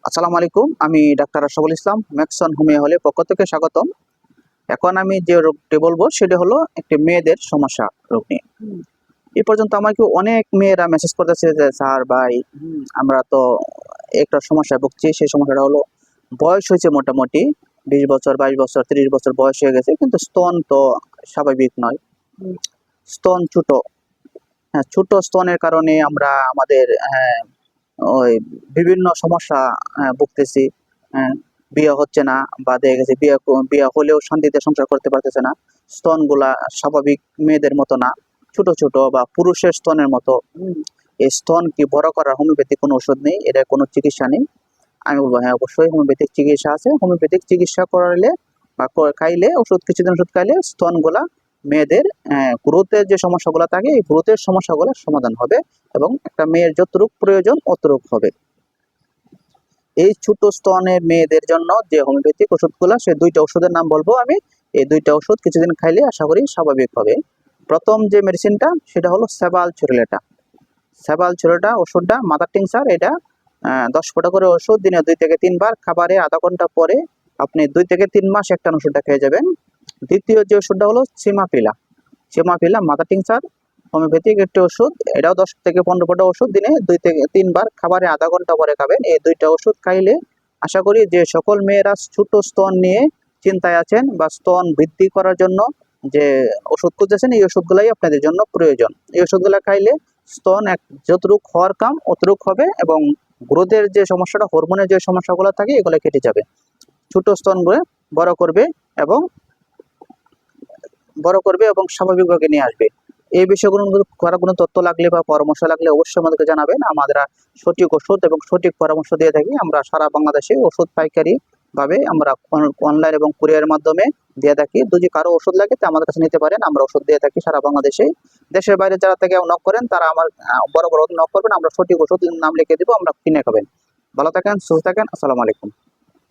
আসসালামু আলাইকুম। আমি doctor Ashraful Islam, Maxon homeo হলের পক্ষ থেকে স্বাগতম। এখন আমি যে রোগটি বলবো সেটা হলো একটি মেয়েদের সমস্যা রোগ নিয়ে। এই পর্যন্ত আমাকে অনেক মেয়েরা মেসেজ করতেছে যে স্যার ভাই আমরা তো একটা সমস্যায় ভুগছি। সেই সমস্যাটা হলো বয়স হয়েছে মোটামুটি 20 বছর, 22 বছর, 30 বছর বয়স হয়ে গেছে কিন্তু স্তন তো স্বাভাবিক নয়। স্তন ছোট। হ্যাঁ, ছোট স্তনের কারণে আমরা আমাদের ওই বিভিন্ন সমস্যা ভুগতেছি। হ্যাঁ, বিয়ে হচ্ছে না বা দেখা গেছে বিয়ে হলেও শান্তিতে সংসার করতে পারতেছে না। স্তনগুলা স্বাভাবিক মেয়েদের মতো না, ছোট ছোট বা পুরুষের স্তনের মতো। এই স্তন কি বড় করার হোমিওপ্যাথিক কোনো ওষুধ নেই, এটা কোনো চিকিৎসা নেই। আমি বলবো হ্যাঁ অবশ্যই হোমিওপ্যাথিক চিকিৎসা আছে। হোমিওপ্যাথিক চিকিৎসা করালে বা খাইলে কিছুদিন ওষুধ খাইলে স্তনগুলা মেয়েদের গ্রোথের যে সমস্যাগুলো থাকে এই গ্রোথের সমস্যাগুলো সমাধান হবে এবং একটা মেয়ের যতটুকু প্রয়োজন অতটুকু হবে। এই ছোট স্তনের মেয়েদের জন্য যে হোমিওপ্যাথিক ওষুধগুলো, সে দুইটা ওষুধের নাম বলবো আমি। এই দুইটা ওষুধ কিছুদিন খাইলে আশা করি স্বাভাবিক হবে। প্রথম যে মেডিসিনটা সেটা হলো সেবালচুরেটা। সেবালচুরেটা ওষুধটা মাদার টিংচার। এটা 10 ফোঁটা করে ওষুধ, দিনে 2 থেকে 3 বার, খাবারে আধা ঘন্টা পরে আপনি 2 থেকে 3 মাস একটা ওষুধটা খেয়ে যাবেন। দ্বিতীয় যে ওষুধটা হলো সিমাপিলা। সিমাপিলা মাদার টিংচার, হোমিওপ্যাথিক একটি ওষুধ। এটাও 10 থেকে 15 ফোঁটা ওষুধ, দিনে 2 থেকে 3 বার, খাবারে আধা ঘন্টা পরে খাবেন। এই দুইটা ওষুধ খাইলে আশা করি যে সকল মেয়েরা ছোট স্তন নিয়ে চিন্তায় আছেন বা স্তন বৃদ্ধি করার জন্য যে ওষুধ খুঁজতেছেন, এই ওষুধগুলাই আপনাদের জন্য প্রয়োজন। এই ওষুধগুলা খাইলে স্তন যতটুক হওয়ার কাম অতটুক হবে এবং গ্রোথের যে সমস্যাটা, হরমোনের যে সমস্যাগুলো থাকে এগুলো কেটে যাবে। ছোট স্তনগুলো বড় করবে এবং স্বাভাবিকভাবে নিয়ে আসবে। এই বিষয়গুলো করার কোনো তথ্য লাগলে বা পরামর্শ লাগলে অবশ্যই আমাদেরকে জানাবেন। আমরা সঠিক ওষুধ এবং সঠিক পরামর্শ দিয়ে থাকি। আমরা সারা বাংলাদেশে ওষুধ পাইকারি ভাবে আমরা অনলাইন এবং কুরিয়ারের মাধ্যমে দিয়ে থাকি। যদি কারো ওষুধ লাগে তো আমাদের কাছে নিতে পারেন। আমরা ওষুধ দিয়ে থাকি সারা বাংলাদেশে। দেশের বাইরে যারা থেকে নক করেন তারা আমার বড় বড় নক করবেন, আমরা সঠিক ওষুধ নাম লিখে দিব, আমরা কিনে খাবেন। ভালো থাকেন, সুস্থ থাকেন। আসসালামু আলাইকুম।